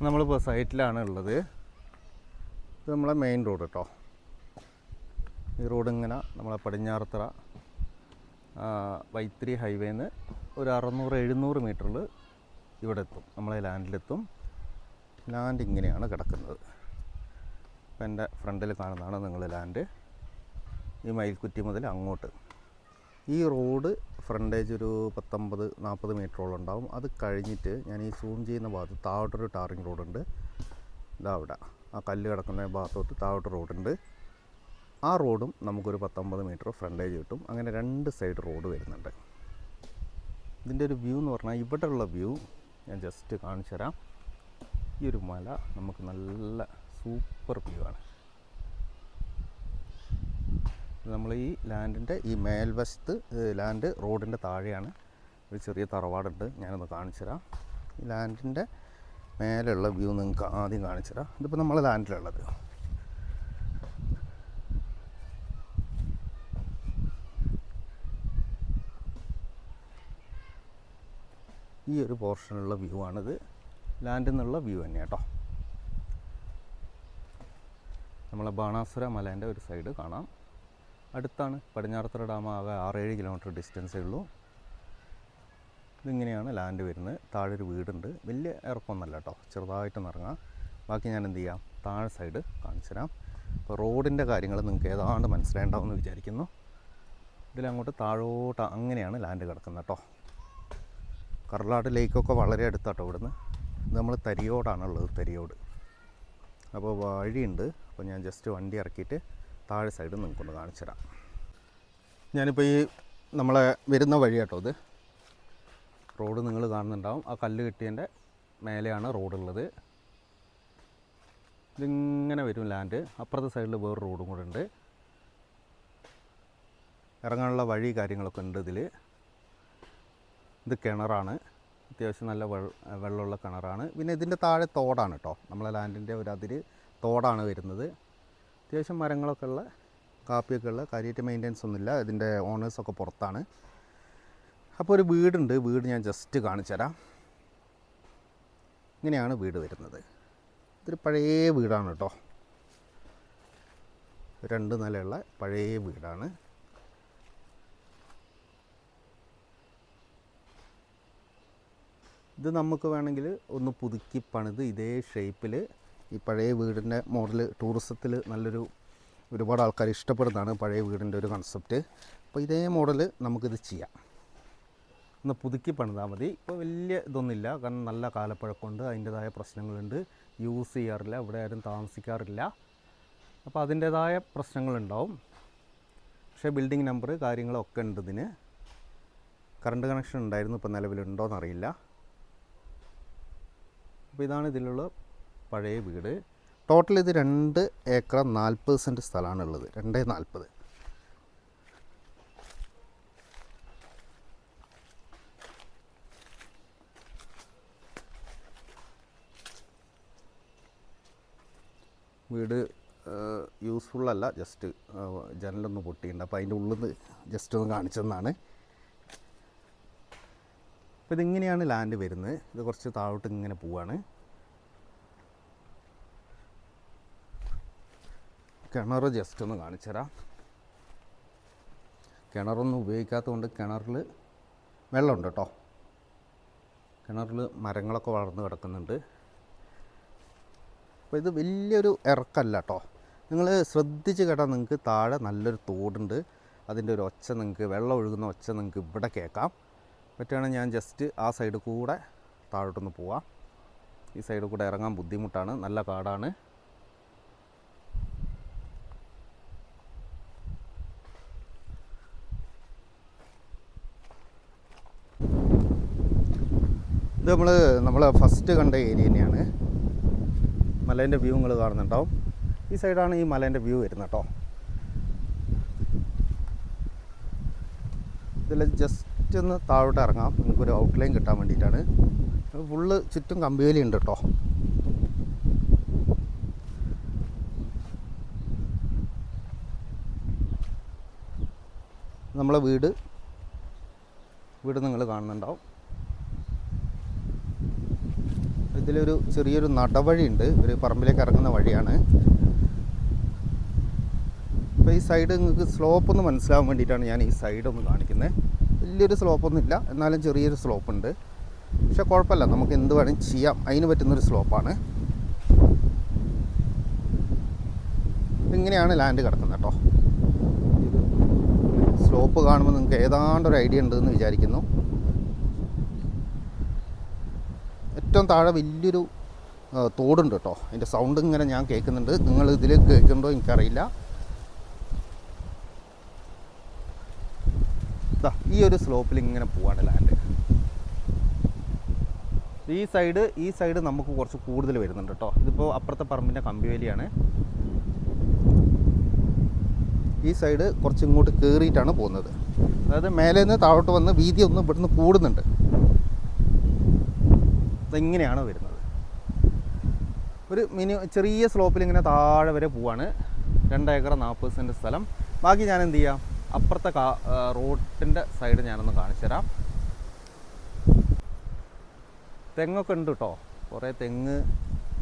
നമ്മളിപ്പോൾ സൈറ്റിലാണ് ഉള്ളത്. ഇത് നമ്മളെ മെയിൻ റോഡ് കേട്ടോ. ഈ റോഡ് ഇങ്ങനെ നമ്മളെ പടിഞ്ഞാറത്തറ വൈത്തിരി ഹൈവേന്ന് ഒരു 600-700 മീറ്ററിൽ ഇവിടെ എത്തും, നമ്മളെ ലാൻഡിലെത്തും. ലാൻഡ് ഇങ്ങനെയാണ് കിടക്കുന്നത്. ഇപ്പം എൻ്റെ ഫ്രണ്ടിൽ കാണുന്നതാണ് നിങ്ങൾ ലാൻഡ്. ഈ മയിൽക്കുറ്റി മുതൽ അങ്ങോട്ട് ഈ റോഡ് ഫ്രണ്ടേജ് ഒരു 19-40 മീറ്ററോളം ഉണ്ടാവും. അത് കഴിഞ്ഞിട്ട് ഞാൻ ഈ സൂം ചെയ്യുന്ന ഭാഗത്ത് താഴോട്ടൊരു ടാറിങ് റോഡുണ്ട്. ഇതാ അവിടെ ആ കല്ല് കിടക്കുന്ന ഭാഗത്തോട്ട് താഴോട്ട് റോഡുണ്ട്. ആ റോഡും നമുക്കൊരു 19 മീറ്റർ ഫ്രണ്ടേജ് കിട്ടും. അങ്ങനെ 2 സൈഡ് റോഡ് വരുന്നുണ്ട്. ഇതിൻ്റെ ഒരു വ്യൂ എന്ന് പറഞ്ഞാൽ ഇവിടെ ഉള്ള വ്യൂ ഞാൻ ജസ്റ്റ് കാണിച്ചു തരാം. ഈ ഒരു മല നമുക്ക് നല്ല സൂപ്പർ വ്യൂ ആണ്. നമ്മൾ ഈ ലാൻഡിൻ്റെ ഈ മേൽവശത്ത് ലാൻഡ് റോഡിൻ്റെ താഴെയാണ് ഒരു ചെറിയ തറവാടുണ്ട്. ഞാനൊന്ന് കാണിച്ചു തരാം. ഈ ലാൻഡിൻ്റെ മേലെയുള്ള വ്യൂ നിങ്ങൾക്ക് ആദ്യം കാണിച്ചു തരാം. ഇതിപ്പോൾ നമ്മളെ ലാൻഡിലുള്ളത്. ഈ ഒരു പോർഷനുള്ള വ്യൂ ആണിത്. ലാൻഡിൽ നിന്നുള്ള വ്യൂ തന്നെ കേട്ടോ. നമ്മളെ ബാണാസുര മലേൻ്റെ ഒരു സൈഡ് കാണാം. അടുത്താണ് പടിഞ്ഞാറത്തറ ഡാം. ആകെ 6-7 കിലോമീറ്റർ ഡിസ്റ്റൻസേ ഉള്ളൂ. ഇതിങ്ങനെയാണ് ലാൻഡ് വരുന്നത്. താഴെ ഒരു വീടുണ്ട്. വലിയ ഇറക്കമൊന്നുമല്ല കേട്ടോ, ചെറുതായിട്ടൊന്ന് ഇറങ്ങാം. ബാക്കി ഞാൻ എന്ത് ചെയ്യാം, താഴെ സൈഡ് കാണിച്ചു തരാം. അപ്പോൾ റോഡിൻ്റെ കാര്യങ്ങൾ നിങ്ങൾക്ക് ഏതാണ്ട് മനസ്സിലായിട്ടുണ്ടാവുമെന്ന് വിചാരിക്കുന്നു. ഇതിലങ്ങോട്ട് താഴോട്ട് അങ്ങനെയാണ് ലാൻഡ് കിടക്കുന്നത് കേട്ടോ. കർലാട് ലേക്കൊക്കെ വളരെ അടുത്താട്ടോ ഇവിടുന്ന്. ഇത് നമ്മൾ തരിയോടാണുള്ളത്, തരിയോട്. അപ്പോൾ വഴിയുണ്ട്. അപ്പോൾ ഞാൻ ജസ്റ്റ് വണ്ടി ഇറക്കിയിട്ട് താഴെ സൈഡ് നിങ്ങൾക്കൊന്ന് കാണിച്ചു തരാം. ഞാനിപ്പോൾ ഈ നമ്മളെ വരുന്ന വഴി കേട്ടോ. ഇത് റോഡ് നിങ്ങൾ കാണുന്നുണ്ടാവും. ആ കല്ല് കെട്ടിയതിൻ്റെ മേലെയാണ് റോഡുള്ളത്. ഇതിങ്ങനെ വരും ലാൻഡ്. അപ്പുറത്തെ സൈഡിൽ വേറെ റോഡും കൂടെ ഉണ്ട്. ഇറങ്ങാനുള്ള വഴി കാര്യങ്ങളൊക്കെ ഉണ്ട് ഇതിൽ. ഇത് കിണറാണ്, അത്യാവശ്യം നല്ല വെള്ളമുള്ള കിണറാണ്. പിന്നെ ഇതിൻ്റെ താഴെ തോടാണ് കേട്ടോ. നമ്മളെ ലാൻഡിൻ്റെ ഒരു അതിര് തോടാണ് വരുന്നത്. അത്യാവശ്യം മരങ്ങളൊക്കെ ഉള്ള, കാപ്പിയൊക്കെ ഉള്ള, കാര്യമായിട്ട് മെയിൻ്റെനൻസ് ഒന്നുമില്ല. ഇതിൻ്റെ ഓണേഴ്സൊക്കെ പുറത്താണ്. അപ്പോൾ ഒരു വീടുണ്ട്. വീട് ഞാൻ ജസ്റ്റ് കാണിച്ചു തരാം. ഇങ്ങനെയാണ് വീട് വരുന്നത്. ഇതൊരു പഴയ വീടാണ് കേട്ടോ. 2 നിലയുള്ള പഴയ വീടാണ്. ഇത് നമുക്ക് വേണമെങ്കിൽ ഒന്ന് പുതുക്കി പണിത് ഇതേ ഷേപ്പിൽ ഈ പഴയ വീടിൻ്റെ മോഡൽ ടൂറിസത്തിൽ ഒരുപാട് ആൾക്കാർ ഇഷ്ടപ്പെടുന്നതാണ് പഴയ വീടിൻ്റെ ഒരു കൺസെപ്റ്റ്. അപ്പോൾ ഇതേ മോഡൽ നമുക്കിത് ചെയ്യാം. ഒന്ന് പുതുക്കി പണിതാൽ മതി. ഇപ്പോൾ വലിയ ഇതൊന്നുമില്ല, കാരണം നല്ല കാലപ്പഴക്കമുണ്ട്, അതിൻ്റേതായ പ്രശ്നങ്ങളുണ്ട്, യൂസ് ചെയ്യാറില്ല, ഇവിടെ ആരും താമസിക്കാറില്ല. അപ്പോൾ അതിൻ്റേതായ പ്രശ്നങ്ങളുണ്ടാവും. പക്ഷേ ബിൽഡിംഗ് നമ്പർ കാര്യങ്ങളൊക്കെ ഉണ്ട്. ഇതിന് കറണ്ട് കണക്ഷൻ ഉണ്ടായിരുന്നു, ഇപ്പോൾ നിലവിലുണ്ടോയെന്നറിയില്ല. അപ്പോൾ ഇതാണ് ഇതിലുള്ള പഴയ വീട്. ടോട്ടൽ ഇത് 2 ഏക്കർ 40 സെൻറ്റ് സ്ഥലമാണുള്ളത്. 2.40. വീട് യൂസ്ഫുള്ളല്ല, ജസ്റ്റ് ജനലൊന്ന് പൊട്ടിയിട്ടുണ്ട്. അപ്പോൾ അതിൻ്റെ ഉള്ളിൽ നിന്ന് ജസ്റ്റ് ഒന്ന് കാണിച്ചതെന്നാണ്. അപ്പോൾ ഇതിങ്ങനെയാണ് ലാൻഡ് വരുന്നത്. ഇത് കുറച്ച് താഴോട്ട് ഇങ്ങനെ പോവാണ്. കിണർ ജസ്റ്റ് ഒന്ന് കാണിച്ചു തരാം. കിണറൊന്നും ഉപയോഗിക്കാത്തത് കൊണ്ട് കിണറിൽ വെള്ളമുണ്ട് കേട്ടോ. കിണറിൽ മരങ്ങളൊക്കെ വളർന്ന് കിടക്കുന്നുണ്ട്. അപ്പോൾ ഇത് വലിയൊരു ഇറക്കമല്ല കേട്ടോ. നിങ്ങൾ ശ്രദ്ധിച്ച് കേട്ടാൽ നിങ്ങൾക്ക് താഴെ നല്ലൊരു തോടുണ്ട്. അതിൻ്റെ ഒരു ഒച്ച നിങ്ങൾക്ക്, വെള്ളം ഒഴുകുന്ന ഒച്ച നിങ്ങൾക്ക് ഇവിടെ കേൾക്കാം. പറ്റുകയാണെങ്കിൽ ഞാൻ ജസ്റ്റ് ആ സൈഡ് കൂടെ താഴോട്ടൊന്ന് പോവാം. ഈ സൈഡ് കൂടെ ഇറങ്ങാൻ ബുദ്ധിമുട്ടാണ്, നല്ല കാടാണ്. ഇത് നമ്മൾ ഫസ്റ്റ് കണ്ട ഏരിയ തന്നെയാണ്. മലേൻ്റെ വ്യൂ നിങ്ങൾ കാണുന്നുണ്ടാവും. ഈ സൈഡാണ് ഈ മലേൻ്റെ വ്യൂ വരുന്നത് കേട്ടോ. ഇതിൽ ജസ്റ്റ് ഒന്ന് താഴോട്ട് ഇറങ്ങാം, നിങ്ങൾക്കൊരു ഔട്ട്ലൈൻ കിട്ടാൻ വേണ്ടിയിട്ടാണ്. ഫുള്ള് ചുറ്റും കമ്പിവേലി ഉണ്ട് കേട്ടോ. നമ്മളെ വീട് നിങ്ങൾ കാണുന്നുണ്ടാവും. ഇതിലൊരു ചെറിയൊരു നടവഴിയുണ്ട്, ഒരു പറമ്പിലേക്ക് ഇറങ്ങുന്ന വഴിയാണ്. അപ്പോൾ ഈ സൈഡ് നിങ്ങൾക്ക് സ്ലോപ്പ് ഒന്ന് മനസ്സിലാവാൻ വേണ്ടിയിട്ടാണ് ഞാൻ ഈ സൈഡ് ഒന്ന് കാണിക്കുന്നത്. വലിയൊരു സ്ലോപ്പൊന്നുമില്ല, എന്നാലും ചെറിയൊരു സ്ലോപ്പുണ്ട്. പക്ഷെ കുഴപ്പമില്ല, നമുക്ക് എന്ത് വേണമെങ്കിലും ചെയ്യാം, അതിന് പറ്റുന്നൊരു സ്ലോപ്പാണ്. ഇങ്ങനെയാണ് ലാൻഡ് കിടക്കുന്നത് കേട്ടോ. ഇത് സ്ലോപ്പ് കാണുമ്പോൾ നിങ്ങൾക്ക് ഏതാണ്ടൊരു ഐഡിയ ഉണ്ടെന്ന് വിചാരിക്കുന്നു. ഏറ്റവും താഴെ വലിയൊരു തോടുണ്ട് കേട്ടോ. അതിൻ്റെ സൗണ്ട് ഇങ്ങനെ ഞാൻ കേൾക്കുന്നുണ്ട്, നിങ്ങൾ ഇതിൽ കേൾക്കുന്നുണ്ടോ എനിക്കറിയില്ല. ഈ ഒരു സ്ലോപ്പിൽ ഇങ്ങനെ പോവാണ് ലാൻഡ്. ഈ സൈഡ് നമുക്ക് കുറച്ച് കൂടുതൽ വരുന്നുണ്ട് കേട്ടോ. ഇതിപ്പോൾ അപ്പുറത്തെ പറമ്പിൻ്റെ കമ്പിവേലിയാണ്. ഈ സൈഡ് കുറച്ച് ഇങ്ങോട്ട് കയറിയിട്ടാണ് പോകുന്നത്. അതായത് മേലെ നിന്ന് താഴോട്ട് വന്ന് വീതി ഒന്ന് ഇവിടുന്ന് കൂടുന്നുണ്ട്. ഇങ്ങനെയാണ് വരുന്നത്. ഒരു ചെറിയ സ്ലോപ്പിൽ ഇങ്ങനെ താഴെ വരെ പോവാണ്. 2 ഏക്കർ 40 സെൻറ്റ് സ്ഥലം. ബാക്കി ഞാൻ എന്ത് ചെയ്യാം, അപ്പുറത്തെ റോഡിൻ്റെ സൈഡ് ഞാനൊന്ന് കാണിച്ചു തരാം. തെങ്ങൊക്കെ ഉണ്ട് കേട്ടോ, കുറേ തെങ്ങ്,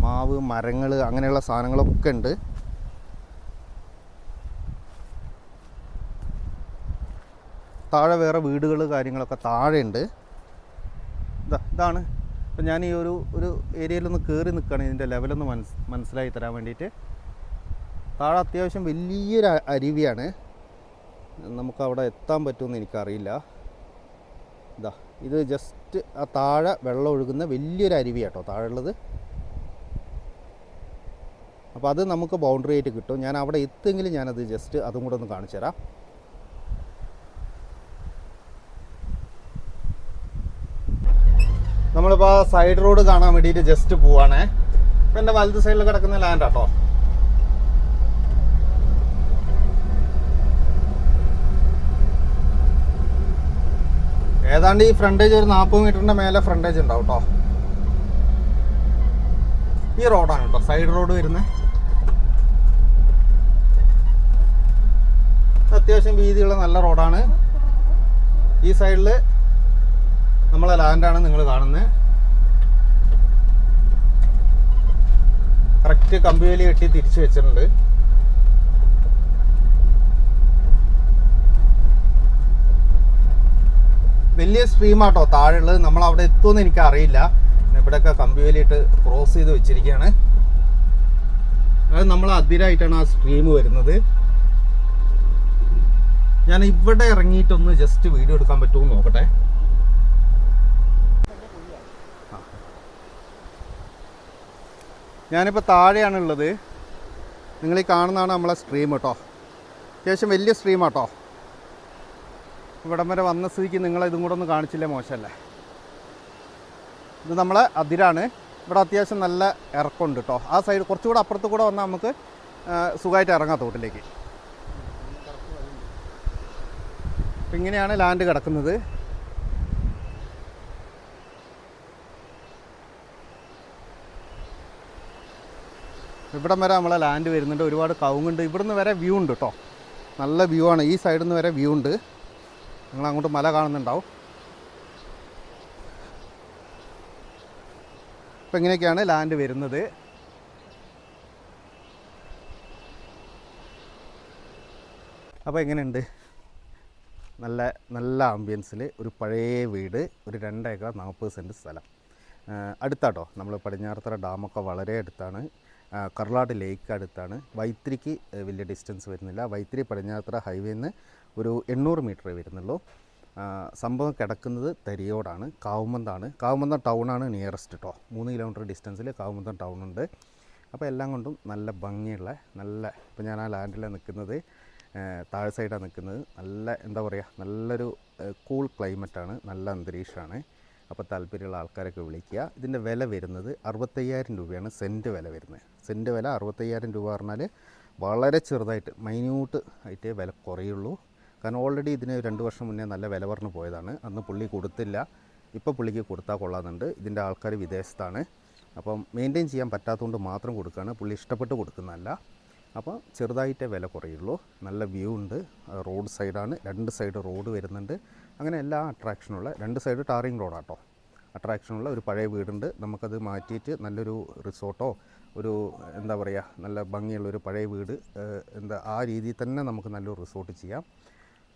മാവ്, മരങ്ങൾ, അങ്ങനെയുള്ള സാധനങ്ങളൊക്കെ ഉണ്ട്. താഴെ വേറെ വീടുകൾ കാര്യങ്ങളൊക്കെ താഴെയുണ്ട്. ഇതാണ്. അപ്പം ഞാൻ ഈ ഒരു ഏരിയയിലൊന്ന് കയറി നിൽക്കുകയാണ്, ഇതിൻ്റെ ലെവലൊന്ന് മനസ്സിലാക്കി തരാൻ വേണ്ടിയിട്ട്. താഴെ അത്യാവശ്യം വലിയൊരു അരുവിയാണ്. നമുക്കവിടെ എത്താൻ പറ്റുമെന്ന് എനിക്കറിയില്ല. ഇത് ജസ്റ്റ് ആ താഴെ വെള്ളം ഒഴുകുന്ന വലിയൊരു അരുവിയാട്ടോ താഴെ ഉള്ളത്. അപ്പോൾ അത് നമുക്ക് ബൗണ്ടറി ആയിട്ട് കിട്ടും. ഞാൻ അവിടെ എത്തെങ്കിലും ഞാനത് ജസ്റ്റ് അതും കൂടെ ഒന്ന് കാണിച്ചു തരാം. നമ്മളിപ്പോൾ സൈഡ് റോഡ് കാണാൻ വേണ്ടിയിട്ട് ജസ്റ്റ് പോവാണേ. ഇപ്പം എൻ്റെ വലത് സൈഡിൽ കിടക്കുന്ന ലാൻഡ് ആട്ടോ. ഏതാണ്ട് ഈ ഫ്രണ്ടേജ് ഒരു 40 മീറ്ററിൻ്റെ മേലെ ഫ്രണ്ടേജ് ഉണ്ടാവും കേട്ടോ. ഈ റോഡാണ് കേട്ടോ സൈഡ് റോഡ് വരുന്നത്. അത്യാവശ്യം വീതിയുള്ള നല്ല റോഡാണ്. ഈ സൈഡിൽ നമ്മളെ ലാൻഡാണ് നിങ്ങൾ കാണുന്നത്. കറക്റ്റ് കമ്പിവേലി കെട്ടി തിരിച്ചു വെച്ചിട്ടുണ്ട്. വലിയ സ്ട്രീമാട്ടോ താഴെയുള്ളത്. നമ്മൾ അവിടെ എത്തുമെന്ന് എനിക്കറിയില്ല. ഇവിടെയൊക്കെ കമ്പിവേലിയിട്ട് ക്രോസ് ചെയ്ത് വെച്ചിരിക്കുകയാണ്. അത് നമ്മൾ അതിരായിട്ടാണ് ആ സ്ട്രീം വരുന്നത്. ഞാൻ ഇവിടെ ഇറങ്ങിയിട്ടൊന്ന് ജസ്റ്റ് വീഡിയോ എടുക്കാൻ പറ്റുമോ നോക്കട്ടെ. ഞാനിപ്പോൾ താഴെയാണുള്ളത്. നിങ്ങൾ ഈ കാണുന്നതാണ് നമ്മളെ സ്ട്രീം കേട്ടോ. അത്യാവശ്യം വലിയ സ്ട്രീമാട്ടോ. ഇവിടം വരെ വന്ന സ്ഥിതിക്ക് നിങ്ങളിതും കൂടെ ഒന്ന് കാണിച്ചില്ലേ, മോശമല്ലേ? ഇത് നമ്മളെ അതിരാണ്. ഇവിടെ അത്യാവശ്യം നല്ല ഇറക്കമുണ്ട് കേട്ടോ. ആ സൈഡ് കുറച്ചുകൂടെ അപ്പുറത്ത് കൂടെ വന്നാൽ നമുക്ക് സുഖമായിട്ട് ഇറങ്ങാം തോട്ടിലേക്ക്. അപ്പം ഇങ്ങനെയാണ് ലാൻഡ് കിടക്കുന്നത്. ഇവിടം വരെ നമ്മളെ ലാൻഡ് വരുന്നുണ്ട്. ഒരുപാട് കവുങ്ങുണ്ട്. ഇവിടുന്ന് വരെ വ്യൂ ഉണ്ട് കേട്ടോ. നല്ല വ്യൂ ആണ്. ഈ സൈഡിൽ നിന്ന് വരെ വ്യൂ ഉണ്ട്. നിങ്ങൾ അങ്ങോട്ട് മല കാണുന്നുണ്ടാവും. അപ്പം ഇങ്ങനെയൊക്കെയാണ് ലാൻഡ് വരുന്നത്. അപ്പോൾ എങ്ങനെയുണ്ട്? നല്ല നല്ല ആംബിയൻസിൽ ഒരു പഴയ വീട്, ഒരു 2 ഏക്കർ 40 സെൻറ്റ് സ്ഥലം. അടുത്താട്ടോ. നമ്മൾ പടിഞ്ഞാറത്തറ ഡാമൊക്കെ വളരെ അടുത്താണ്. കർലാട് ലേക്ക് അടുത്താണ്. വൈത്തിരിക്ക് വലിയ ഡിസ്റ്റൻസ് വരുന്നില്ല. വൈത്തിരി പടിഞ്ഞാറത്തറ ഹൈവേയിൽ നിന്ന് ഒരു 800 മീറ്ററേ വരുന്നുള്ളൂ. സംഭവം കിടക്കുന്നത് തരിയോടാണ്, കാവുമന്താണ്. കാവുമന്തം ടൗണാണ് നിയറസ്റ്റ് കേട്ടോ. 3 കിലോമീറ്റർ ഡിസ്റ്റൻസിൽ കാവുമന്തം ടൗണുണ്ട്. അപ്പോൾ എല്ലാം കൊണ്ടും നല്ല ഭംഗിയുള്ള ഇപ്പോൾ ഞാൻ ആ ലാൻഡിലാണ് നിൽക്കുന്നത്. താഴെ സൈഡാണ് നിൽക്കുന്നത്. നല്ല എന്താ പറയുക, നല്ലൊരു കൂൾ ക്ലൈമറ്റാണ്, നല്ല അന്തരീക്ഷമാണ്. അപ്പോൾ താല്പര്യമുള്ള ആൾക്കാരൊക്കെ വിളിക്കുക. ഇതിൻ്റെ വില വരുന്നത് 65,000 രൂപയാണ് സെൻറ്റ് വില വരുന്നത്. സെൻറ്റ് വില 65,000 രൂപ പറഞ്ഞാൽ വളരെ ചെറുതായിട്ട് മൈന്യൂട്ട് ആയിട്ടേ വില കുറയുള്ളൂ. കാരണം ഓൾറെഡി ഇതിന് 2 വർഷം മുന്നേ നല്ല വില പറഞ്ഞു പോയതാണ്. അന്ന് പുള്ളി കൊടുത്തില്ല. ഇപ്പോൾ പുള്ളിക്ക് കൊടുത്താൽ കൊള്ളാമെന്നുണ്ട്. ഇതിൻ്റെ ആൾക്കാർ വിദേശത്താണ്. അപ്പം മെയിൻറ്റെയിൻ ചെയ്യാൻ പറ്റാത്തതുകൊണ്ട് മാത്രം കൊടുക്കുകയാണ്. പുള്ളി ഇഷ്ടപ്പെട്ട് കൊടുക്കുന്നതല്ല. അപ്പോൾ ചെറുതായിട്ടേ വില കുറയുള്ളൂ. നല്ല വ്യൂ ഉണ്ട്. റോഡ് സൈഡാണ്. 2 സൈഡ് റോഡ് വരുന്നുണ്ട്. അങ്ങനെ എല്ലാ അട്രാക്ഷനുള്ള 2 സൈഡ് ടാറിങ് റോഡാട്ടോ. അട്രാക്ഷനുള്ള ഒരു പഴയ വീടുണ്ട്. നമുക്കത് മാറ്റിയിട്ട് നല്ലൊരു റിസോർട്ടോ ഒരു എന്താ പറയുക നല്ല ഭംഗിയുള്ളൊരു പഴയ വീട് ആ രീതിയിൽ തന്നെ നമുക്ക് നല്ലൊരു റിസോർട്ട് ചെയ്യാം.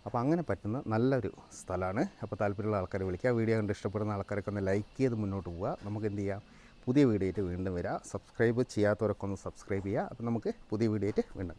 അപ്പോൾ അങ്ങനെ പറ്റുന്ന നല്ലൊരു സ്ഥലമാണ്. അപ്പോൾ താല്പര്യമുള്ള ആൾക്കാരെ വിളിക്കുക. വീഡിയോ കണ്ട് ഇഷ്ടപ്പെടുന്ന ആൾക്കാരൊക്കെ ഒന്ന് ലൈക്ക് ചെയ്ത് മുന്നോട്ട് പോവുക. നമുക്ക് എന്ത് ചെയ്യാം, പുതിയ വീഡിയോ ആയിട്ട് വീണ്ടും വരാം. സബ്സ്ക്രൈബ് ചെയ്യാത്തവരൊക്കെ ഒന്ന് സബ്സ്ക്രൈബ് ചെയ്യുക. അപ്പോൾ നമുക്ക് പുതിയ വീഡിയോ ആയിട്ട് വീണ്ടും